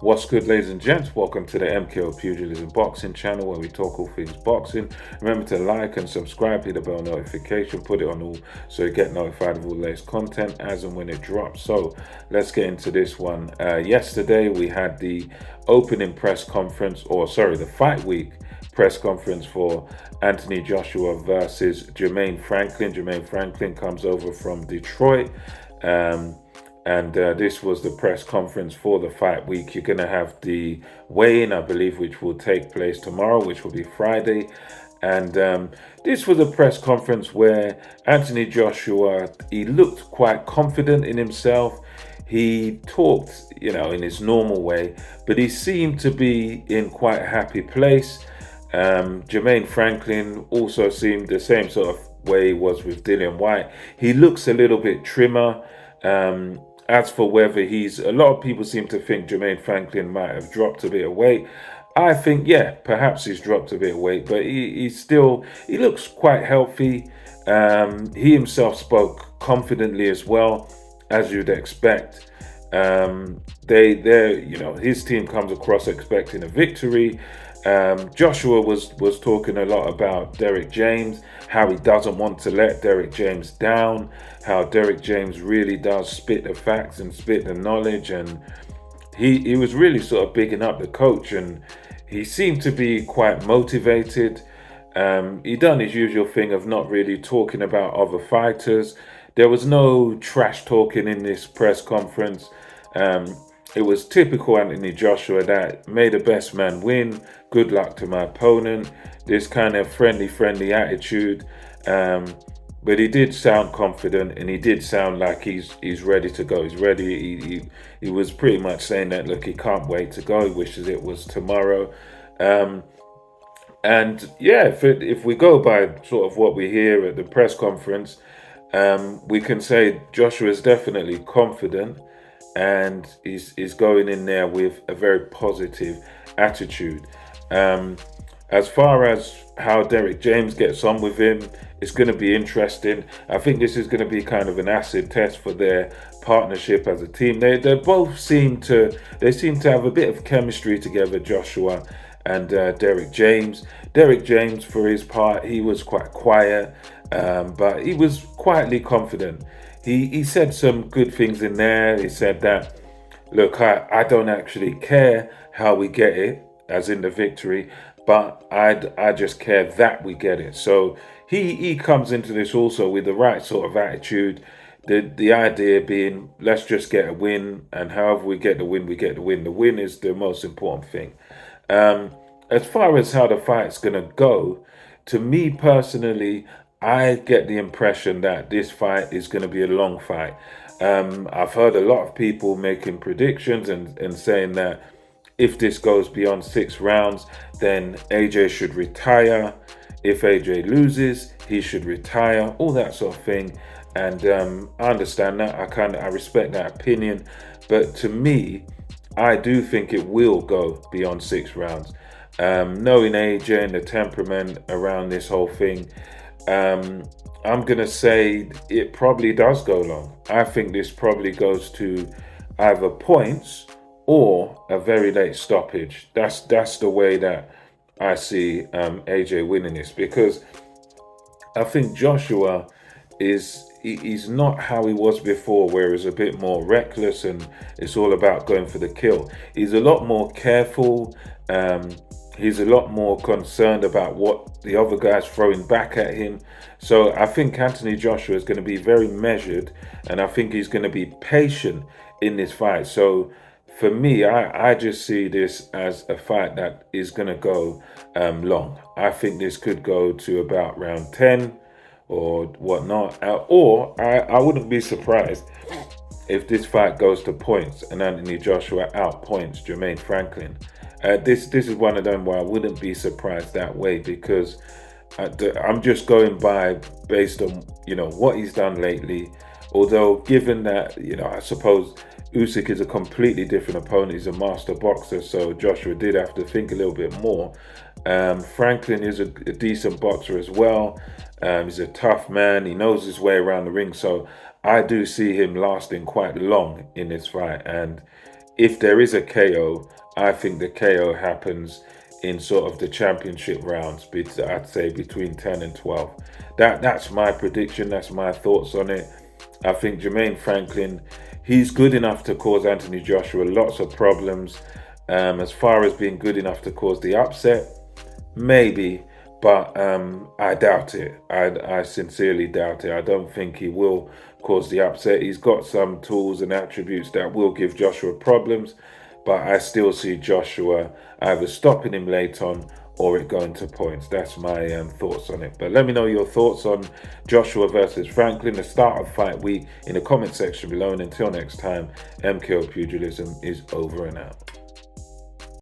What's good, ladies and gents? Welcome to the MKO Pugilism Boxing channel, where we talk all things boxing. Remember to like and subscribe, hit the bell notification, put it on all so you get notified of all the latest content as and when it drops. So let's get into this one. Yesterday we had the opening press conference, the fight week press conference for Anthony Joshua versus Jermaine Franklin. Jermaine Franklin comes over from Detroit. This was the press conference for the fight week. You're going to have the weigh-in, I believe, which will take place tomorrow, which will be Friday. And this was a press conference where Anthony Joshua, he looked quite confident in himself. He talked, in his normal way, but he seemed to be in quite a happy place. Jermaine Franklin also seemed the same sort of way he was with Dillian Whyte. He looks a little bit trimmer. As for whether a lot of people seem to think Jermaine Franklin might have dropped a bit of weight. I think, perhaps he's dropped a bit of weight, but he looks quite healthy. He himself spoke confidently as well, as you'd expect. His team comes across expecting a victory. Joshua was talking a lot about Derek James, how he doesn't want to let Derek James down, how Derek James really does spit the facts and spit the knowledge, and he was really sort of bigging up the coach, and he seemed to be quite motivated. He done his usual thing of not really talking about other fighters. There was no trash talking in this press conference. It was typical Anthony Joshua that may the best man win, good luck to my opponent, this kind of friendly attitude. But he did sound confident, and he did sound like he's ready to go. He's ready. He was pretty much saying that, look, he can't wait to go. He wishes it was tomorrow. If we go by sort of what we hear at the press conference, we can say Joshua is definitely confident, and is going in there with a very positive attitude. As far as how Derek James gets on with him, it's going to be interesting. I think this is going to be kind of an acid test for their partnership as a team. They both seem to have a bit of chemistry together, Joshua and Derek James. Derek James, for his part, he was quite quiet, but he was quietly confident. He said some good things in there. He said that, look, I don't actually care how we get it, as in the victory, but I just care that we get it. So he comes into this also with the right sort of attitude. The idea being, let's just get a win, and however we get the win, we get the win. The win is the most important thing. As far as how the fight's going to go, to me personally, I get the impression that this fight is going to be a long fight. I've heard a lot of people making predictions and saying that if this goes beyond 6 rounds, then AJ should retire. If AJ loses, he should retire, all that sort of thing. And I understand that. I respect that opinion. But to me, I do think it will go beyond 6 rounds. Knowing AJ and the temperament around this whole thing, I'm going to say it probably does go long. I think this probably goes to either points or a very late stoppage. That's the way that I see AJ winning this, because I think Joshua he's not how he was before, where he's a bit more reckless and it's all about going for the kill. He's a lot more careful. He's a lot more concerned about what the other guy's throwing back at him. So I think Anthony Joshua is going to be very measured, and I think he's going to be patient in this fight. So for me, I just see this as a fight that is going to go long. I think this could go to about round 10 or whatnot. Or I wouldn't be surprised if this fight goes to points and Anthony Joshua outpoints Jermaine Franklin. This is one of them where I wouldn't be surprised that way, because I'm just going based on what he's done lately. Although given that I suppose Usyk is a completely different opponent, he's a master boxer, so Joshua did have to think a little bit more. Franklin is a decent boxer as well. He's a tough man. He knows his way around the ring, so I do see him lasting quite long in this fight. And if there is a KO, I think the KO happens in sort of the championship rounds. I'd say between 10 and 12. That's my prediction. That's my thoughts on it. I think Jermaine Franklin, he's good enough to cause Anthony Joshua lots of problems. As far as being good enough to cause the upset, maybe, but I doubt it. I sincerely doubt it. I don't think he will cause the upset. He's got some tools and attributes that will give Joshua problems, but I still see Joshua either stopping him late on or it going to points. That's my thoughts on it. But let me know your thoughts on Joshua versus Franklin, the start of fight week, in the comment section below. And until next time, MKO Pugilism is over and out.